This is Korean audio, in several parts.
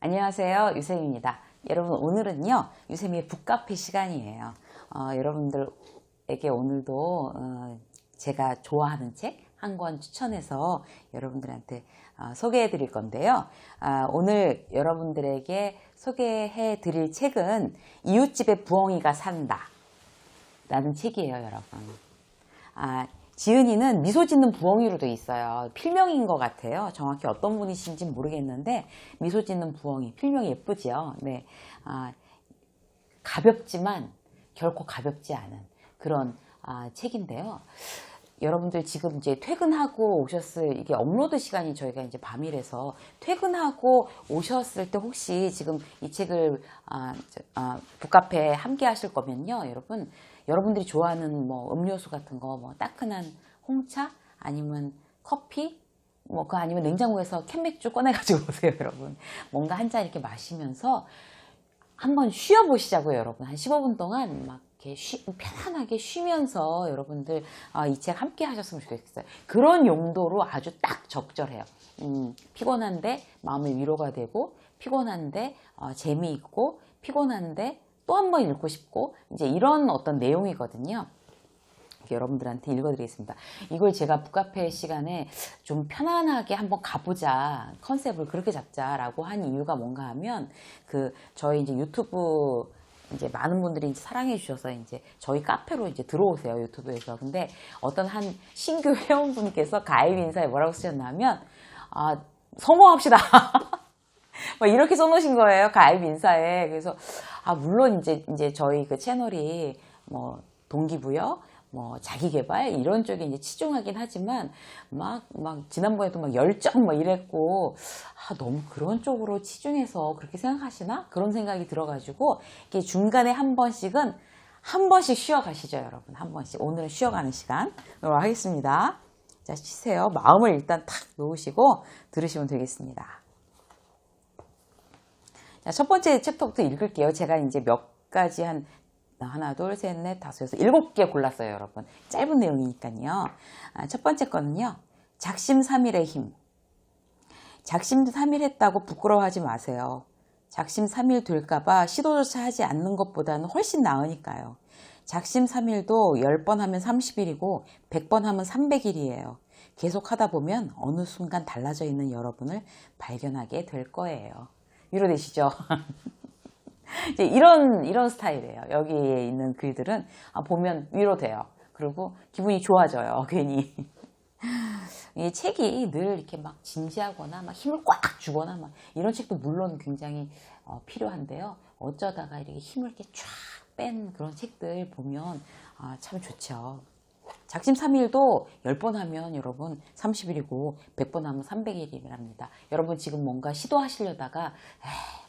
안녕하세요. 유쌤입니다. 여러분 오늘은요. 유쌤의 북카페 시간이에요. 여러분들에게 오늘도 제가 좋아하는 책 한 권 추천해서 여러분들한테 소개해 드릴 건데요. 오늘 여러분들에게 소개해 드릴 책은 이웃집에 부엉이가 산다 라는 책이에요, 여러분. 지은이는 미소 짓는 부엉이로 돼 있어요. 필명인 것 같아요. 정확히 어떤 분이신지 모르겠는데 미소 짓는 부엉이, 필명이 예쁘죠. 네, 가볍지만 결코 가볍지 않은 그런 책인데요. 여러분들 지금 이제 퇴근하고 오셨을, 이게 업로드 시간이 저희가 이제 밤이라서 퇴근하고 오셨을 때 혹시 지금 이 책을 북카페에 함께 하실 거면요, 여러분들이 좋아하는 뭐 음료수 같은 거, 뭐 따끈한 홍차 아니면 커피, 뭐 그 아니면 냉장고에서 캔맥주 꺼내가지고 오세요, 여러분. 뭔가 한 잔 이렇게 마시면서 한번 쉬어보시자고요, 여러분. 한 15분 동안 막 이렇게 편안하게 쉬면서 여러분들 이 책 함께 하셨으면 좋겠어요. 그런 용도로 아주 딱 적절해요. 피곤한데 마음의 위로가 되고, 피곤한데 재미있고, 피곤한데 또 한 번 읽고 싶고, 이제 이런 어떤 내용이거든요. 여러분들한테 읽어드리겠습니다. 이걸 제가 북카페 시간에 좀 편안하게 한번 가보자, 컨셉을 그렇게 잡자라고 한 이유가 뭔가 하면, 저희 이제 유튜브 이제 많은 분들이 이제 사랑해 주셔서 이제 저희 카페로 이제 들어오세요, 유튜브에서. 근데 어떤 한 신규 회원분께서 가입 인사에 뭐라고 쓰셨냐면, 성공합시다. 막 이렇게 써놓으신 거예요, 가입 인사에. 그래서 물론 이제 저희 그 채널이 뭐 동기부여, 뭐 자기개발 이런 쪽에 이제 치중하긴 하지만 막 지난번에도 막 열정 막 이랬고, 너무 그런 쪽으로 치중해서 그렇게 생각하시나? 그런 생각이 들어가지고 이렇게 중간에 한 번씩 쉬어 가시죠, 여러분. 한 번씩. 오늘은 쉬어가는 시간으로 하겠습니다. 자, 쉬세요. 마음을 일단 탁 놓으시고 들으시면 되겠습니다. 자, 첫 번째 챕터부터 읽을게요. 제가 이제 몇 가지 하나, 둘, 셋, 넷, 다섯, 여섯, 7개 골랐어요, 여러분. 짧은 내용이니까요. 첫 번째 거는요. 작심삼일의 힘. 작심삼일 했다고 부끄러워하지 마세요. 작심삼일 될까봐 시도조차 하지 않는 것보다는 훨씬 나으니까요. 작심삼일도 10번 하면 30일이고 100번 하면 300일이에요. 계속 하다 보면 어느 순간 달라져 있는 여러분을 발견하게 될 거예요. 위로되시죠? 이제 이런 스타일이에요. 여기에 있는 글들은 보면 위로돼요. 그리고 기분이 좋아져요. 괜히. 이 책이 늘 이렇게 막 진지하거나 막 힘을 꽉 주거나 막 이런 책도 물론 굉장히 필요한데요. 어쩌다가 이렇게 힘을 이렇게 쫙 뺀 그런 책들 보면 참 좋죠. 작심삼일도 10번 하면 여러분 30일이고 100번 하면 300일이랍니다. 여러분 지금 뭔가 시도하시려다가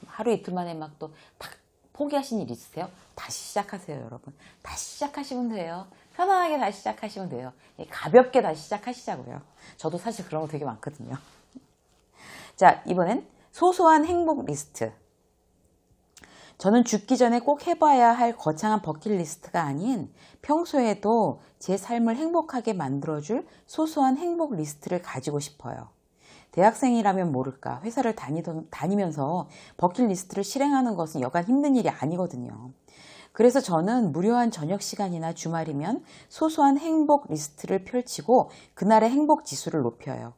하루 이틀 만에 막 또 탁 포기하신 일 있으세요? 다시 시작하세요, 여러분. 다시 시작하시면 돼요. 편안하게 다시 시작하시면 돼요. 가볍게 다시 시작하시자고요. 저도 사실 그런 거 되게 많거든요. 자, 이번엔 소소한 행복 리스트. 저는 죽기 전에 꼭 해봐야 할 거창한 버킷리스트가 아닌 평소에도 제 삶을 행복하게 만들어줄 소소한 행복 리스트를 가지고 싶어요. 대학생이라면 모를까 회사를 다니면서 버킷리스트를 실행하는 것은 여간 힘든 일이 아니거든요. 그래서 저는 무료한 저녁 시간이나 주말이면 소소한 행복 리스트를 펼치고 그날의 행복 지수를 높여요.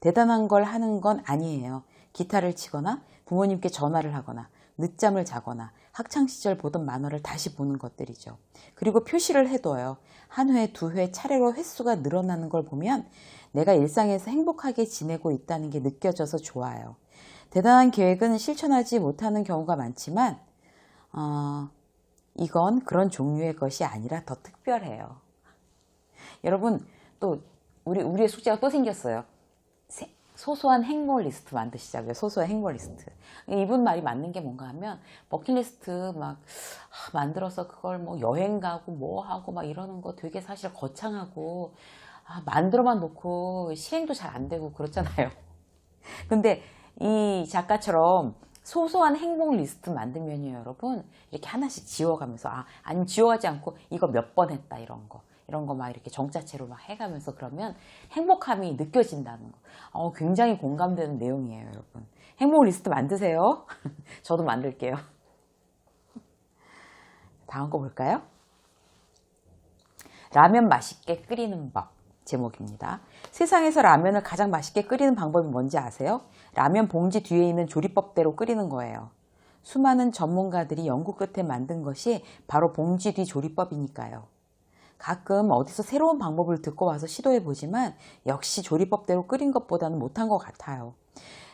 대단한 걸 하는 건 아니에요. 기타를 치거나 부모님께 전화를 하거나 늦잠을 자거나 학창시절 보던 만화를 다시 보는 것들이죠. 그리고 표시를 해둬요. 한 회, 두 회 차례로 횟수가 늘어나는 걸 보면 내가 일상에서 행복하게 지내고 있다는 게 느껴져서 좋아요. 대단한 계획은 실천하지 못하는 경우가 많지만 이건 그런 종류의 것이 아니라 더 특별해요. 여러분, 또 우리의 숙제가 또 생겼어요. 소소한 행복 리스트 만드시자고요. 소소한 행복 리스트. 이분 말이 맞는 게 뭔가 하면 버킷리스트 막 만들어서 그걸 뭐 여행 가고 뭐 하고 막 이러는 거 되게 사실 거창하고 만들어만 놓고 실행도 잘 안 되고 그렇잖아요. 근데 이 작가처럼 소소한 행복 리스트 만들면요, 여러분 이렇게 하나씩 지워가면서 아니면 지워가지 않고 이거 몇 번 했다 이런 거 이런 거 막 이렇게 정자체로 막 해가면서 그러면 행복함이 느껴진다는 거. 굉장히 공감되는 내용이에요, 여러분. 행복 리스트 만드세요. 저도 만들게요. 다음 거 볼까요? 라면 맛있게 끓이는 법 제목입니다. 세상에서 라면을 가장 맛있게 끓이는 방법이 뭔지 아세요? 라면 봉지 뒤에 있는 조리법대로 끓이는 거예요. 수많은 전문가들이 연구 끝에 만든 것이 바로 봉지 뒤 조리법이니까요. 가끔 어디서 새로운 방법을 듣고 와서 시도해보지만 역시 조리법대로 끓인 것보다는 못한 것 같아요.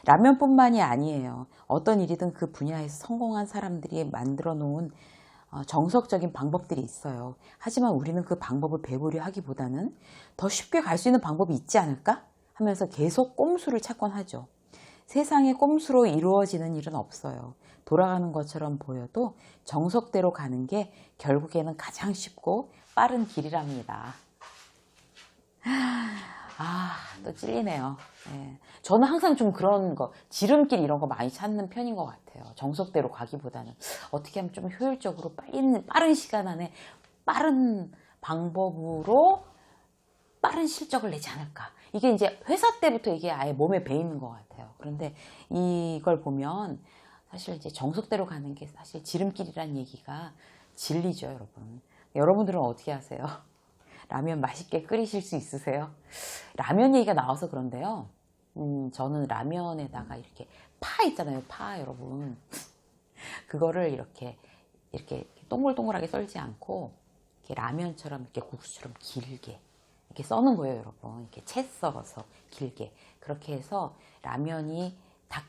라면뿐만이 아니에요. 어떤 일이든 그 분야에서 성공한 사람들이 만들어 놓은 정석적인 방법들이 있어요. 하지만 우리는 그 방법을 배우려 하기보다는 더 쉽게 갈 수 있는 방법이 있지 않을까? 하면서 계속 꼼수를 찾곤 하죠. 세상에 꼼수로 이루어지는 일은 없어요. 돌아가는 것처럼 보여도 정석대로 가는 게 결국에는 가장 쉽고 빠른 길이랍니다. 또 찔리네요. 네. 저는 항상 좀 그런 거, 지름길 이런 거 많이 찾는 편인 것 같아요. 정석대로 가기보다는 어떻게 하면 좀 효율적으로 빠른 시간 안에 빠른 방법으로 빠른 실적을 내지 않을까. 이게 이제 회사 때부터 이게 아예 몸에 배 있는 것 같아요. 그런데 이걸 보면 사실 이제 정석대로 가는 게 사실 지름길이라는 얘기가 진리죠, 여러분. 여러분들은 어떻게 하세요? 라면 맛있게 끓이실 수 있으세요? 라면 얘기가 나와서 그런데요. 저는 라면에다가 이렇게 파 있잖아요. 파 여러분. 그거를 이렇게 동글동글하게 썰지 않고 이렇게 라면처럼 이렇게 국수처럼 길게 이렇게 써는 거예요, 여러분. 이렇게 채 썰어서 길게. 그렇게 해서 라면이 다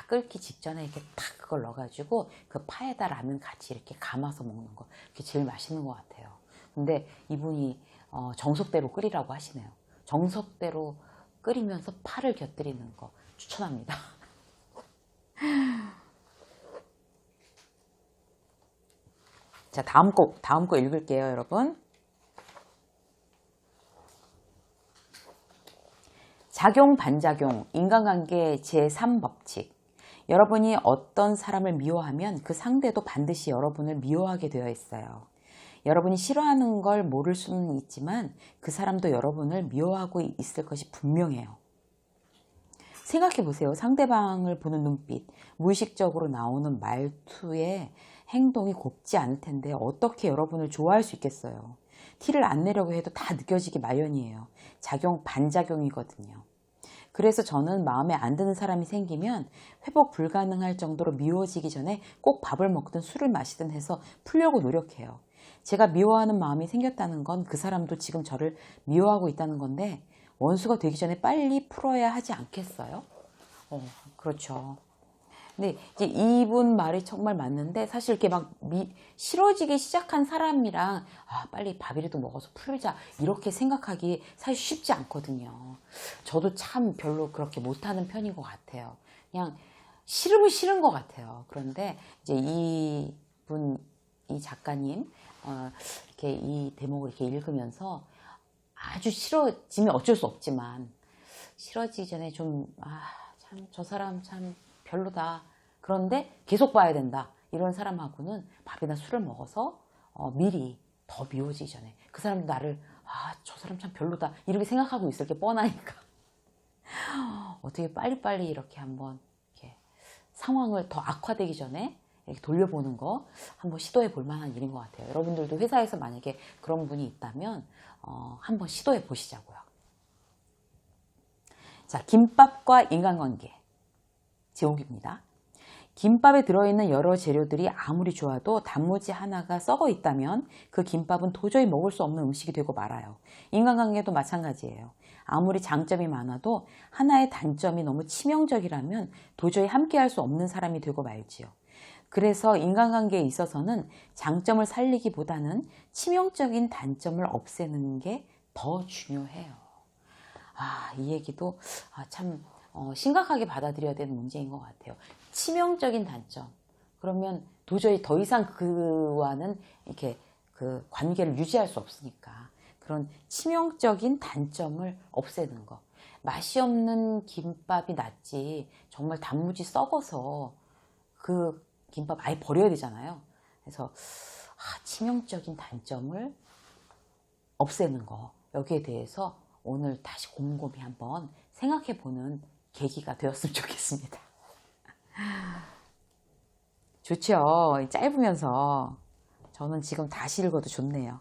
끓기 직전에 이렇게 탁 그걸 넣어가지고 그 파에다 라면 같이 이렇게 감아서 먹는 거. 그게 제일 맛있는 것 같아요. 근데 이분이 정석대로 끓이라고 하시네요. 정석대로 끓이면서 파를 곁들이는 거 추천합니다. 자, 다음 거 읽을게요, 여러분. 작용, 반작용, 인간관계 제3법칙. 여러분이 어떤 사람을 미워하면 그 상대도 반드시 여러분을 미워하게 되어 있어요. 여러분이 싫어하는 걸 모를 수는 있지만 그 사람도 여러분을 미워하고 있을 것이 분명해요. 생각해 보세요. 상대방을 보는 눈빛, 무의식적으로 나오는 말투의 행동이 곱지 않을 텐데 어떻게 여러분을 좋아할 수 있겠어요. 티를 안 내려고 해도 다 느껴지기 마련이에요. 작용, 반작용이거든요. 그래서 저는 마음에 안 드는 사람이 생기면 회복 불가능할 정도로 미워지기 전에 꼭 밥을 먹든 술을 마시든 해서 풀려고 노력해요. 제가 미워하는 마음이 생겼다는 건 그 사람도 지금 저를 미워하고 있다는 건데 원수가 되기 전에 빨리 풀어야 하지 않겠어요? 그렇죠. 근데 이제 이분 말이 정말 맞는데 사실 이렇게 막 싫어지기 시작한 사람이랑 빨리 밥이라도 먹어서 풀자 이렇게 생각하기 사실 쉽지 않거든요. 저도 참 별로 그렇게 못하는 편인 것 같아요. 그냥 싫으면 싫은 것 같아요. 그런데 이제 이 작가님 이렇게 이 대목을 이렇게 읽으면서 아주 싫어지면 어쩔 수 없지만 싫어지기 전에 좀 참 저 사람 참 별로다. 그런데 계속 봐야 된다. 이런 사람하고는 밥이나 술을 먹어서 미리 더 미워지기 전에 그 사람도 나를 저 사람 참 별로다. 이렇게 생각하고 있을 게 뻔하니까 어떻게 빨리빨리 이렇게 한번 이렇게 상황을 더 악화되기 전에 이렇게 돌려보는 거 한번 시도해 볼 만한 일인 것 같아요. 여러분들도 회사에서 만약에 그런 분이 있다면 한번 시도해 보시자고요. 자, 김밥과 인간관계 제목입니다. 김밥에 들어있는 여러 재료들이 아무리 좋아도 단무지 하나가 썩어 있다면 그 김밥은 도저히 먹을 수 없는 음식이 되고 말아요. 인간관계도 마찬가지예요. 아무리 장점이 많아도 하나의 단점이 너무 치명적이라면 도저히 함께할 수 없는 사람이 되고 말지요. 그래서 인간관계에 있어서는 장점을 살리기보다는 치명적인 단점을 없애는 게 더 중요해요. 이 얘기도 참 심각하게 받아들여야 되는 문제인 것 같아요. 치명적인 단점. 그러면 도저히 더 이상 그와는 이렇게 그 관계를 유지할 수 없으니까 그런 치명적인 단점을 없애는 거. 맛이 없는 김밥이 낫지 정말 단무지 썩어서 그 김밥 아예 버려야 되잖아요. 그래서 치명적인 단점을 없애는 거, 여기에 대해서 오늘 다시 곰곰이 한번 생각해 보는 계기가 되었으면 좋겠습니다. 좋죠. 짧으면서 저는 지금 다시 읽어도 좋네요.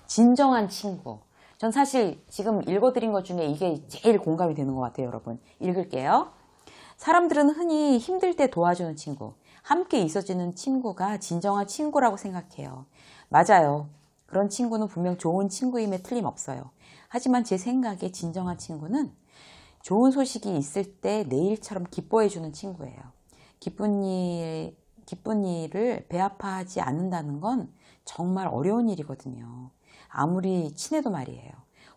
진정한 친구. 전 사실 지금 읽어드린 것 중에 이게 제일 공감이 되는 것 같아요, 여러분. 읽을게요. 사람들은 흔히 힘들 때 도와주는 친구, 함께 있어주는 친구가 진정한 친구라고 생각해요. 맞아요. 그런 친구는 분명 좋은 친구임에 틀림없어요. 하지만 제 생각에 진정한 친구는 좋은 소식이 있을 때 내일처럼 기뻐해주는 친구예요. 기쁜 일을 배아파하지 않는다는 건 정말 어려운 일이거든요. 아무리 친해도 말이에요.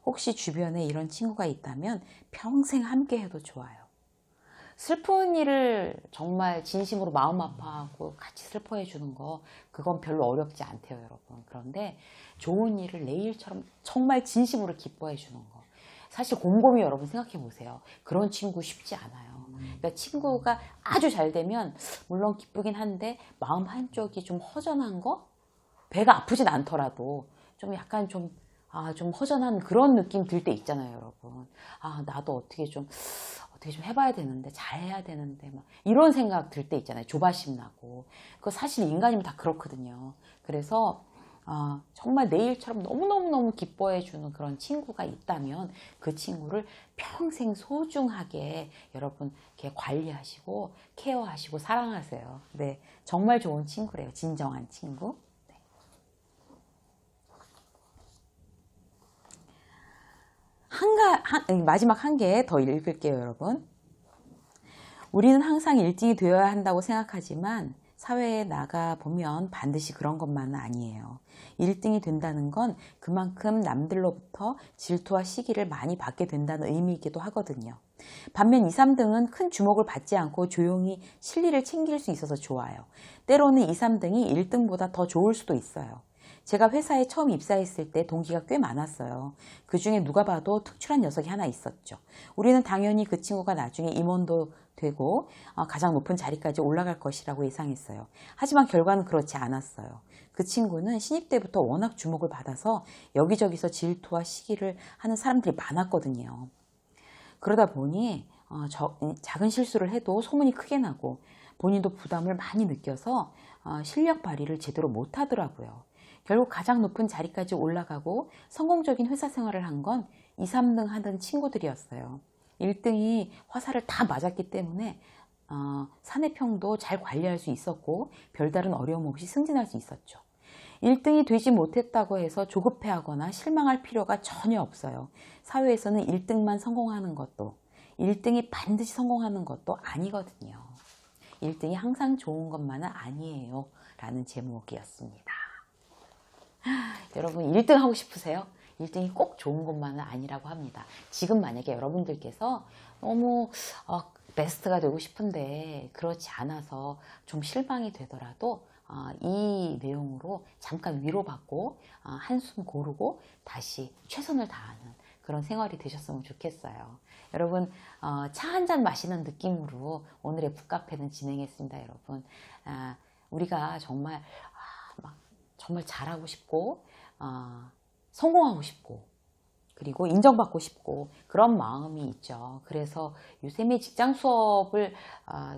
혹시 주변에 이런 친구가 있다면 평생 함께 해도 좋아요. 슬픈 일을 정말 진심으로 마음 아파하고 같이 슬퍼해 주는 거, 그건 별로 어렵지 않대요, 여러분. 그런데 좋은 일을 내일처럼 정말 진심으로 기뻐해 주는 거, 사실 곰곰이 여러분 생각해 보세요. 그런 친구 쉽지 않아요. 그러니까 친구가 아주 잘 되면 물론 기쁘긴 한데 마음 한쪽이 좀 허전한 거, 배가 아프진 않더라도 좀 약간 좀 허전한 그런 느낌 들 때 있잖아요, 여러분. 나도 어떻게 좀 해봐야 되는데, 잘해야 되는데, 막 이런 생각 들 때 있잖아요. 조바심 나고. 그거 사실 인간이면 다 그렇거든요. 그래서 정말 내일처럼 너무너무너무 기뻐해주는 그런 친구가 있다면 그 친구를 평생 소중하게 여러분 이렇게 관리하시고 케어하시고 사랑하세요. 네, 정말 좋은 친구래요. 진정한 친구. 마지막 한 개 더 읽을게요, 여러분. 우리는 항상 1등이 되어야 한다고 생각하지만 사회에 나가보면 반드시 그런 것만은 아니에요. 1등이 된다는 건 그만큼 남들로부터 질투와 시기를 많이 받게 된다는 의미이기도 하거든요. 반면 2, 3등은 큰 주목을 받지 않고 조용히 실리를 챙길 수 있어서 좋아요. 때로는 2, 3등이 1등보다 더 좋을 수도 있어요. 제가 회사에 처음 입사했을 때 동기가 꽤 많았어요. 그 중에 누가 봐도 특출한 녀석이 하나 있었죠. 우리는 당연히 그 친구가 나중에 임원도 되고 가장 높은 자리까지 올라갈 것이라고 예상했어요. 하지만 결과는 그렇지 않았어요. 그 친구는 신입 때부터 워낙 주목을 받아서 여기저기서 질투와 시기를 하는 사람들이 많았거든요. 그러다 보니 작은 실수를 해도 소문이 크게 나고 본인도 부담을 많이 느껴서 실력 발휘를 제대로 못하더라고요. 결국 가장 높은 자리까지 올라가고 성공적인 회사 생활을 한 건 2, 3등 하던 친구들이었어요. 1등이 화살을 다 맞았기 때문에 사내평도 잘 관리할 수 있었고 별다른 어려움 없이 승진할 수 있었죠. 1등이 되지 못했다고 해서 조급해하거나 실망할 필요가 전혀 없어요. 사회에서는 1등만 성공하는 것도 1등이 반드시 성공하는 것도 아니거든요. 1등이 항상 좋은 것만은 아니에요. 라는 제목이었습니다. 여러분 1등 하고 싶으세요? 1등이 꼭 좋은 것만은 아니라고 합니다. 지금 만약에 여러분들께서 너무 베스트가 되고 싶은데 그렇지 않아서 좀 실망이 되더라도 이 내용으로 잠깐 위로받고 한숨 고르고 다시 최선을 다하는 그런 생활이 되셨으면 좋겠어요. 여러분 차 한 잔 마시는 느낌으로 오늘의 북카페는 진행했습니다. 여러분 우리가 정말 정말 잘하고 싶고 성공하고 싶고 그리고 인정받고 싶고 그런 마음이 있죠. 그래서 유세미 직장 수업을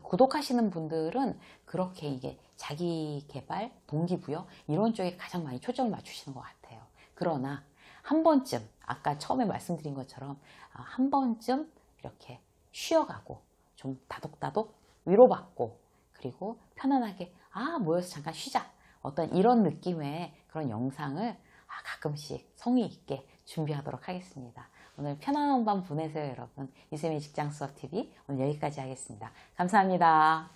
구독하시는 분들은 그렇게 이게 자기 개발, 동기부여 이런 쪽에 가장 많이 초점을 맞추시는 것 같아요. 그러나 한 번쯤 아까 처음에 말씀드린 것처럼 한 번쯤 이렇게 쉬어가고 좀 다독다독 위로받고 그리고 편안하게 모여서 잠깐 쉬자 어떤 이런 느낌의 그런 영상을 가끔씩 성의 있게 준비하도록 하겠습니다. 오늘 편안한 밤 보내세요, 여러분. 유세미 직장 수업 TV 오늘 여기까지 하겠습니다. 감사합니다.